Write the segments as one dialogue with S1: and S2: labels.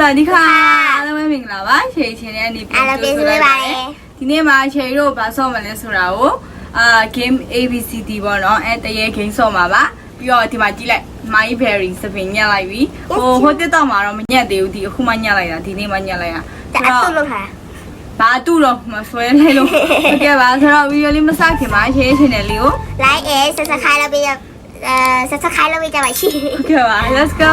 S1: สวัสดีค่ะแล้วไม่มีเราบ้างเฉยเฉยเนี่ยนี่เป็นตัวสุดเลยทีนี้มาเฉยรูปแบบซ้อมมาเลยสุดแล้วเกม ABCD บ่เนาะแต่ยังเกมซ้อมมาบ้าပြီးတော့ဒီမှာကြည့်လိုက် My Berry စပင်ညက်လိုက်ပြီဟိုတက်တော့မှာတော့မညက်သေးဘူးဒီအခုမှညက်လိုက်တာဒီနေ့မှညက်လိုက်တာ
S2: အဲ့တော့လို့ဟာ
S1: ဘာတူတော့မဆွဲလိုက်လို့ဟုတ်ကဲ့ပါဆိုတော့ဗီဒီယိုလေးမစခင်မှာရှင်းရှင်းနေလေးကို
S2: like and subscribe လုပ်ပြီးsubscribe လုပ်ပြီးကြပါရှိ
S1: ဟုတ်ကဲ့ပါ let's go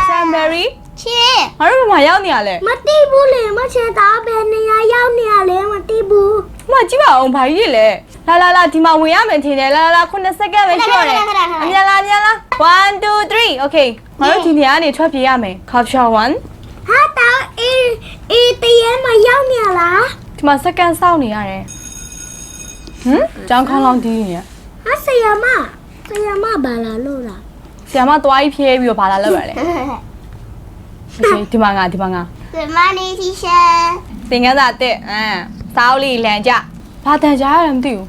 S1: Sam Berry
S2: ချစ်
S1: ငါတို့ဘာရောက်နေရလဲ
S2: မသိဘူးလေမချင်တာဘယ်နေရာရောက်နေရလဲမသိဘူး
S1: မကြည့်ပါအောင်ဘာကြီးလဲလာဒီမှာဝင်ရမယ်ထင်တယ်လာ9စက္ကန့်ပဲရှိရတယ်အမြန်လာ1 2 3 okay ငါတို့ဒီနေရာကနေထွက်ပြေးရမယ် capture 1
S2: ဟာတောင်းအေးတရေမရောက်နေလား
S1: ဒီမှာစက္ကန့်စောင့်နေရတယ်ကျောင်းခေါင်းလောင်းတီးနေရ
S2: ဟာဆရာမဘာလာလို့လား
S1: ဆရာမသွားပြီးဖြဲပြီးတော့ဘာလာလောက်ရလဲokay ဒီမှာငါ
S2: Good morning teacher
S1: သင်ခန်းစာတက်စောင်းလေးလန်ကြဘာတန်ကြရလဲမသိဘူး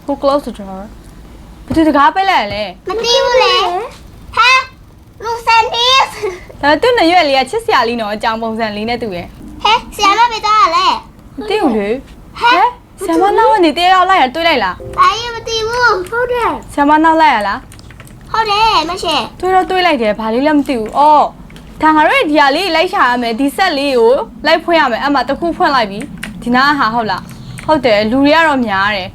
S1: Who close the door ဘယ်သူတကားပိတ်လိုက်လဲ
S2: မသိဘူးလေဟာလူစန်ဒီစ်
S1: ဒါသူ့နရွက်လေးကချစ်စရာလေးနော်အကြောင်ပုံစံလေးနဲ့တူရဲ့
S2: ဟဲဆရာမပဲတော့လဲ
S1: မသိဘူးလေဟဲဆရာမနောက်ကနေတယောက်လိုက်ရတွေးလိုက်လား
S2: ဘာရင်မသိဘူးဟုတ်တယ်
S1: ဆရာမနောက်လိုက်ရလား
S2: ဟုတ်တယ်မရှိ
S1: တွေးလိုက်တယ်ဘာလေးလည်းမသိဘူးအော်ဒါငါတို့ဒီဟာလေးလိုက်ရှာရမယ်ဒီဆက်လေးကိုလိုက်ဖွင့်ရမယ်အဲ့မှာတစ်ခုဖွင့်လိုက်ပြီဒီနားဟာဟုတ်လားဟုတ်တယ်လူတွေကတော့များတယ်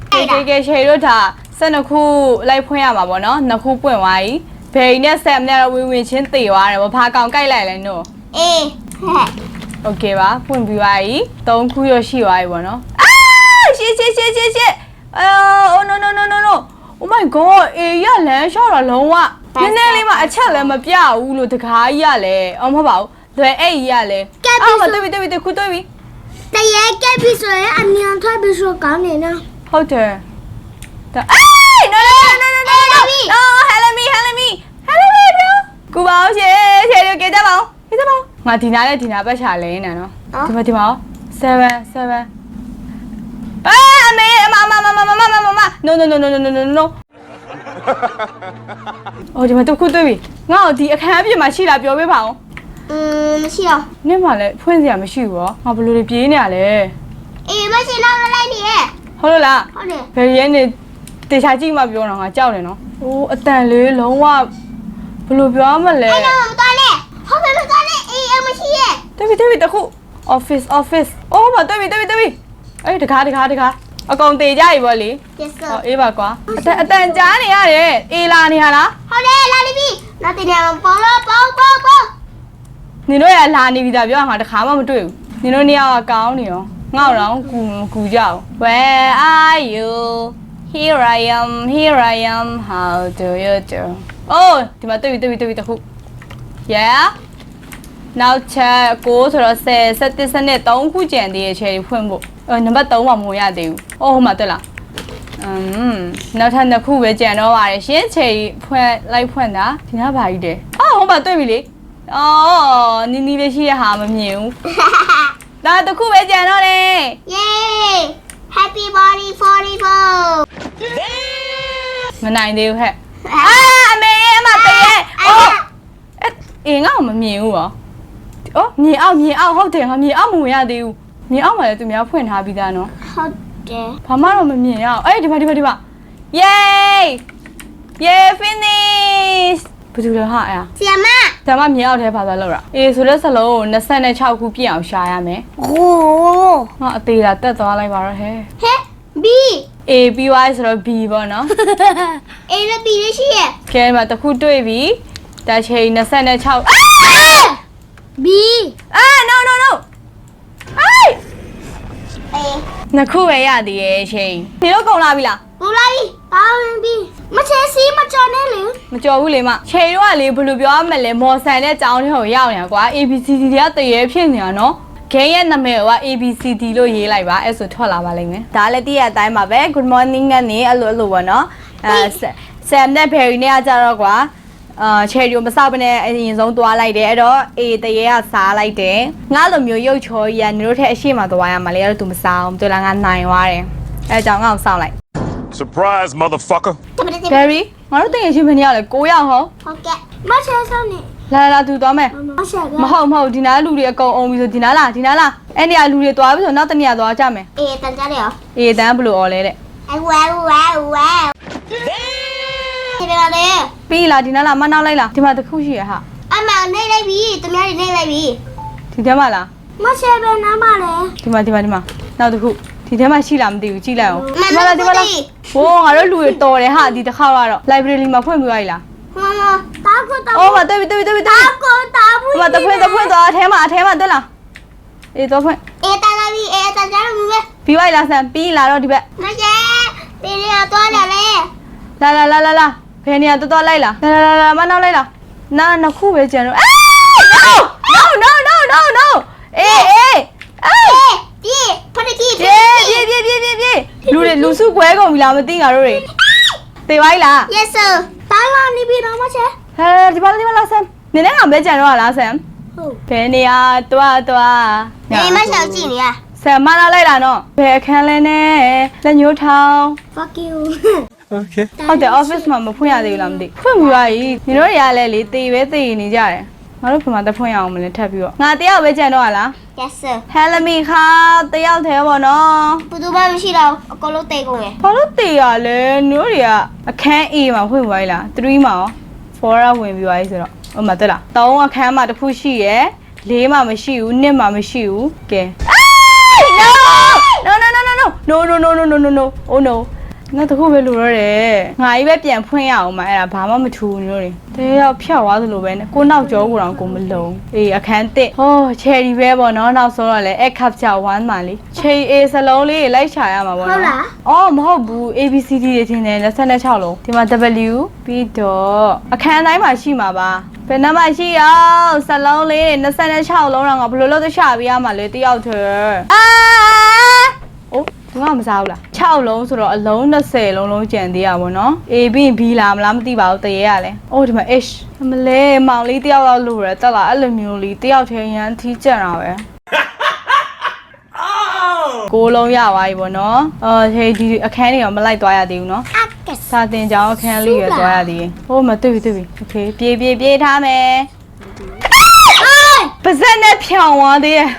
S1: ကဲရှယ်တို့ဒါ12ခုလိုက်ဖွင့်ရမှာပေါ့နော်2ခုပွင့်သွားပြီဘယ်နဲ့ဆက်နဲ့တော့ဝင်ချင်းတေသွားတယ်ဗောဘာကောင်ကြိုက်လိုက်လဲနို့
S2: အေး
S1: โอเคပါဖွင့်ပြီးသွားပြီ3ခုရရှိသွားပြီဗောနော်ရှေ့oh no oh my god အေးရလမ်းလျှောက်တာလုံးဝနည်းနည်းလေးမှအချက်လည်းမပြဘူးလို့တကားကြီးရလဲအော်မဟုတ်ပါဘူးလွယ်အဲ့ကြီးရလဲအော်မတွေ့ပြီခုတွေ့ပြီ
S2: တရေကက်ပြီးဆိုရင်အမြန်ထွက်ပြီးဆိုကောင်းနေနော်
S1: ဟုတ်တယ်ဒါအေး no help me bro ကူပါအောင်ရှေ့ရကြကြပါအောင်ငါဒီနာနဲ့ဒီနာပတ်ချလဲနေနော်ဒီမှာ7အမေမ no အော်ဒီမှာတော့ခုတွေ့ပြီငါ့ကိုဒီအခန်းအပြင်မှာရှိတာပြောပေးပါအောင်
S2: မရှိတော့
S1: နင့်မှလည်းဖွင့်စရာမရှိဘူးရောငါဘယ်လိုတွေပြေးနေရလဲ
S2: အေးမရှိတော့လိုက်နေရဲ့
S1: ဟုတ်လို့လား
S2: ဟုတ်တယ်
S1: ဘယ်ရဲနေတေချာကြည့်မှပြောတော့ငါကြောက်တယ်နော်အိုးအတန်လေးလုံးဝဘယ်လိုပြောမလဲ
S2: အဲ့တော့မတော်နဲ့ဟုတ်တယ်မတော်နဲ့အေးမရှိရဲ့
S1: တွေ့ပြီတခု office အိုးမတွေ့ပြီအေးတကားအကုန်တေကြပြီဗောလေ
S2: yes sir
S1: ဟောအေးပါကွာအတန်ကြားနေရတယ်အေးလာနေဟာလား
S2: ဟုတ်တယ်လာနေပြီနောက်တင်ရပေါ
S1: နင်တို့ရလာနေပြီဒါပြောငါတခါမှမတွေ့ဘူးနင်တို့နှစ်ယောက်ကကောင်းနေရောငါ့တော့ကူကြအောင် Where are you Here I am How do you do Oh ဒီမှာတွေ့ပြီတခု Yeah နောက်ချက်9ဆိုတော့10 17စနစ်3ခုကျန်သေးရဲ့ချယ်ဖွင့်ဖို့နံပါတ်3မှာမဝင်ရသေးဘူး။အော်ဟိုမှာတွေ့လား။နောက်ထပ်2ခုပဲကျန်တော့ပါတယ်ရှင်ချယ်ဖွင့်တာဒီနားဘာကြီးတဲ့။အော်ဟိုမှာတွေ့ပြီလေ။အော်နီလေးရှိရဟာမမြင်ဘူး။ဒါ2ခုပဲကျန်တော့တယ်။
S2: Yay Happy body 44
S1: မနိုင်သေးဘူးဟဲ့။အမေအမတေးအော်အေးငါ့ကိုမမြင်ဘူးရော။အော်မြင်အောင်ဟုတ်တယ်ငါမြင်အောင်မဝင်ရသေးဘူး။မြင်အောင်ပါလေသူများဖွင့်ထားပြီးသားနော်
S2: ဟုတ်တယ်
S1: ဘာမှတော့မမြင်ရအောင်အေးဒီမှာ Yay finish ဘယ်သူလဲဟာအဲ့
S2: ဆရာမ
S1: မြင်အောင်ထဲပါသွားလောက်တာအေးဆိုတဲ့စလုံးကို26ခုပြည့်အောင်ရှာရမယ်
S2: โอ้
S1: ငါအသေးတာတက်သွားလိုက်ပါတော့ဟဲ့
S2: B
S1: A B Y ဆိုတော့ B ပေါ့နော်
S2: A နဲ့ B လေးရှိရဲ့
S1: ကဲမှာတစ်ခုတွေ့ပြီဒါချိန်26B no နှစ်ခုပဲရသေးရဲ့ရှင်ဒီတော့ကုန်လာပြီလား
S2: ကုန်လာပြီပါဝင်ပြီမချေစီမကြော်နဲ့လေ
S1: မကြော်ဘူးလေမခြေတော့ကလေဘယ်လိုပြောရမလဲမော်ဆန်တဲ့ကြောင်းတွေကိုရောက်နေတာကွာ ABCD တွေကတရေဖြစ်နေတာနော်ဂိမ်းရဲ့နာမည်က ABCD လို့ရေးလိုက်ပါအဲ့ဆိုထွက်လာပါလိမ့်မယ်ဒါလည်းတည့်ရအတိုင်းပါပဲ Good morning ကနေအဲ့လိုပေါ့နော်Sam နဲ့ Berry နဲ့ကကြတော့ကွာချယ်ရီကိုမစောက်ဘဲနဲ့အရင်ဆုံးသွားလိုက်တယ်အဲ့တော့အေးတရေကစားလိုက်တယ်ငါလိုမျိုးရုပ်ချော်ကြီးကနင်တို့ထက်အရှိမသွားရမှာလေအဲ့တော့ तू မစားအောင်တွေ့လားငါနိုင်သွားတယ်အဲ့ကြောင့်ငါ့ကိုစောက်လိုက်
S3: Surprise motherfucker
S1: Berry ငါတို့တင်ရချင်းမနေရလဲ9ယောက်ဟော
S2: ဟုတ်ကဲ့မချေဆောင်နေ
S1: လာသူသွားမယ်
S2: မဆက်
S1: မဟုတ်ဒီနားလူတွေအကုန်အောင်ပြီဆိုဒီနားလားအဲ့နေရာလူတွေသွားပြီဆိုနောက်တနေရာသွားကြမယ်
S2: အေးတန်ကြတယ်ရော
S1: အေးတန်းဘလို့អော်လဲတဲ့
S2: အဲဝဲဒီလာလေ
S1: ပြီးလားဒီနားလားမနောက်လိုက်လားဒီမှာတစ်ခုရှိရဟာ
S2: အမနေလိုက်ပြီတမရနေလိုက်ပြီ
S1: ဒီထဲမှာလား
S2: မဆက်ပဲနားပါလေ
S1: ဒီမှာနောက်တစ်ခုဒီထဲမှာရှိလားမသိဘူးကြည့်လိုက်အောင်
S2: ဒီမှာလား
S1: ဟိုငါတို့လူတွေတော်တယ်ဟာဒီတစ်ခါကတော့ library မှာဖွင့်ပြလိုက်လား
S2: တာကိုတာ
S1: အော်မတွေ့ပြီ
S2: တာကိုတာဘူး
S1: ဟိုမှာတဖွင့်သွားအထဲမှာတွေ့လားအေးတော့ဖွင့်
S2: အေးတန်လာပြီအေးတန်ကြတယ်ဘူးပဲ
S1: ပြီးလိုက်လားဆန်ပြီးလာတော့ဒီဘက်
S2: မဆက်ဒီရတော့တယ်လေ
S1: လာဘယ်နေရာတော်လိုက်လားလာမနောက်လိုက်လားနာနှစ်ခုပဲကျန်တော့no အေး
S2: ပြေးဖက်ကြီး
S1: ပြေလူစုကွဲကုန်ပြီလားမသိငါတို့တွေသေပါလား
S2: Yes sir တာကနေပြီတော့မဆက်
S1: ဒီမှာလာဆန်နင်းနဲ့ငါပဲကြံတော့လားဆန်
S2: ဟုတ်
S1: ဘယ်နေရာတွား
S2: ဒီမဆက်ကြည့်နေရ
S1: ဆန်မလာလိုက်လားနော်ဘယ်အခန်းလဲနဲ့လက်ညှိုးထောင်း
S2: Fuck you
S3: Okay.
S1: ဟုတ်တယ် office မှာမဖွင့်ရသေးဘူးလားမသိဖွင့်ပြီးပါပြီညီတို့တွေကလည်းလေတေနေကြတယ်ငါတို့ဖွင့်မှာတဖွင့်ရအောင်မလဲထပ်ပြီးတော့ငါတယောက်ပဲကြံတော့လား
S2: Yes sir
S1: ဟဲလမီခါတယောက်သေးပေါ့နော်
S2: ဘယ်သူမှမရှိတော့အကုန်လုံးတိတ်ကုန်ရယ်
S1: ဘာလို့တေရလဲညီတို့တွေကအခန်း A မှာဖွင့်သွားပြီလား3မှာရော4ကဝင်ပြီးသွားပြီဆိုတော့ဟိုမှာတက်လား3အခန်းမှာတစ်ခုရှိရယ်4မှာမရှိဘူး1မှာမရှိဘူးကဲ no oh no နောက်တစ်ခုပဲလိုတော့တယ်ငါကြီးပဲပြန်ဖွင့်ရအောင်မအဲ့ဒါဘာမှမထူဘူးတို့တွေတဲရောက်ဖြောက်သွားသလိုပဲနဲ့ကိုနောက်ကျောကိုတော့ကိုမလုံးအေးအခန်းတစ်ဟောချယ်ရီပဲပေါ့နော်နောက်ဆုံးတော့လေအခပ်ချ1မှာလေချယ် A စလုံးလေးလိုက်ချရမှာပေါ့နော်အော်မဟုတ်ဘူး ABCD တွေထင်တယ်26လုံးဒီမှာ W ပြီးတော့အခန်းတိုင်းမှာရှိမှာပါဘယ်နှမရှိအောင်စလုံးလေး26လုံးတော့ငါဘယ်လိုလုပ်သချပေးရမှာလဲတယောက်တည်းအိုးဒီမှာမစားဘူးလား6လုံးဆိုတော့အလုံး20လုံးကျန်သေးရပါဘောနော် A B B လာမလားမသိပါဘူးတရေရလဲအိုးဒီမှာ H မလဲမောင်လေးတယောက်တော့လို့ရတက်လာအဲ့လိုမျိုးလေးတယောက်ချင်းရန်ထီးကြံတာပဲကိုလုံးရသွားပြီပေါ့နော်ဟေးဒီအခန်းတွေတော့မလိုက်သွားရသေးဘူးနော်
S2: ကက်
S1: စာတင်ကြောင်းအခန်းလေးရသွားရသေးတယ်ဟိုးမတွေ့ပြီโอเคပြေးထားမယ်ပါဇက်နဲ့ဖြောင်းသွားသေးရဲ့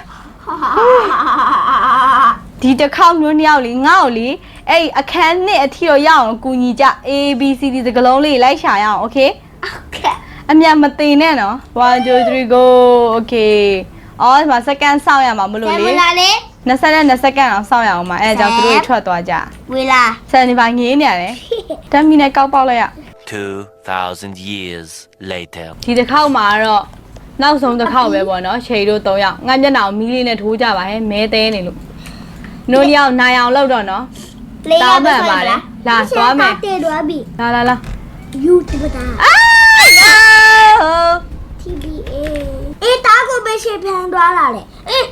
S1: ဒီတစ်ခေါက်မျိုးနှစ်ယောက်လေးငါ့ကိုလေအဲ့အခန်းနှစ်အထီတော့ရအောင်ကူညီကြ A B C D စကလုံးလေးလိုက်ရှာရအောင်โอเค အမြန်မသိနဲ့နော်1 2 3 go okay အော်ဒီမှာစက္ကန့်စောင့်ရမှာမလို့လေ
S2: ဝေလာလေ
S1: 20 စက္ကန့်အောင်စောင့်ရအောင်မှာအဲဒါကြောင့်သူတို့ထွက်သွားကြ
S2: ဝေလာ
S1: ဆန်ဒီပါငေးနေရတယ်တမ်းမီနဲ့ကောက်ပေါက်လိုက်ရ
S4: 2,000 years later.
S1: ဒီတစ်ခေါက်မှာတော့နောက်ဆုံးတစ်ခေါက်ပဲပေါ့နော်ခြေတို့3ယောက်ငါမျက်နှာကိုမီးလေးနဲ့ထိုးကြပါဟဲ့မဲသေးနေလို့နိုးယောက်နိုင်အောင်လုပ်တော့နော်လာသွားမယ်
S2: တေတော့ပြီ
S1: လာ
S2: You တပတာ TBA အေးတာကိုပဲရှေ့ပြန်သွားလာလေအေး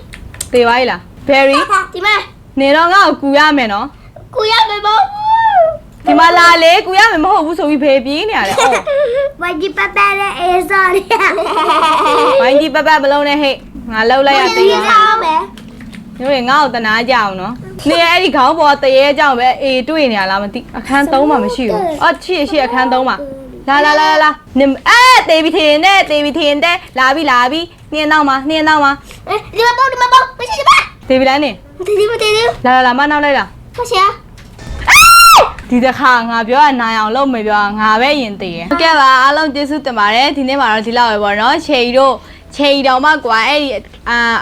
S1: သေပါ E လား berry
S2: ဒီမှာ
S1: နေတော့ငါ့ကိုကူရမယ်နော်
S2: ကိုရမယ်ပေါ့
S1: ဒီမှာလာလေကူရမယ်မဟုတ်ဘူးဆိုပြီးဖေးပြေးနေရတယ်အော်
S2: ဝိုင်ဒီပပနဲ့အေးစားရ
S1: ဝိုင်းကြီးပပမလုံးနဲ့ဟဲ့ငါလှုပ်လိုက်ရသေးတယ်
S2: စားမယ်
S1: ညငါ့ကိုတနာကြအောင်နော်နေအဲ့ဒီခေါင်းပေါ်တရေကြောင်ပဲအေးတွေ့နေရလားမသိအခန်း3မှာမရှိဘူးအော်ရှိအခန်း3မှာလာနေတေးပြီးထင်းတဲ့လာပြီနင်းနောက်မှာ
S2: ဒီမှာပေါ့မရှိပါ
S1: တေးပြီးလိုက်နေ
S2: ဒီ
S1: လာမနောက်လိုက်လား
S2: မရှိ
S1: ဒီတစ်ခါငါပြောရနိုင်အောင်လုပ်မယ်ပြောငါပဲရင်သေးတယ်ဟုတ်ကဲ့ပါအားလုံးကျေးဇူးတင်ပါတယ်ဒီနေ့မှာတော့ဒီလောက်ပဲပေါ့နော်ချေရီတော်မှကွာအဲ့ဒီ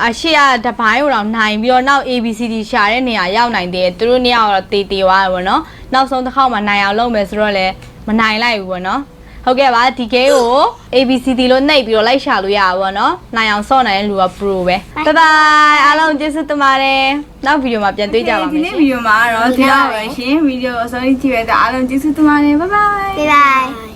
S1: အရှိရတပိုင်းတော့နိုင်ပြီးတော့နောက် ABCD ရှာတဲ့နေရာရောက်နိုင်တယ်သူတို့နေရာတော့တေးသွားတယ်ပေါ့နော်နောက်ဆုံးတစ်ခေါက်မှာနိုင်အောင်လုပ်မယ်ဆိုတော့လည်းမနိုင်လိုက်ဘူးပေါ့နော်ဟုတ်ကဲ့ပါဒီ game ကို ABCD လို့နှိပ်ပြီးတော့လိုက်ရှာလို့ရပါပေါ့နော်နိုင်အောင်စော့နိုင်တဲ့လူက pro ပဲဘိုင်ဘိုင်အားလုံးကျေးဇူးတင်ပါတယ်နောက်ဗီဒီယိုမှာပြန်တွေ့ကြပါမယ်ဒီနေ့ဗီဒီယိုမှာတော့ဒီလောက်ပဲရှင်ဗီဒီယိုအဆုံးထိကြည့်ရတဲ့အားလုံးကျေးဇူးတင်ပါတယ်ဘိုင်ဘိုင်
S2: Bye bye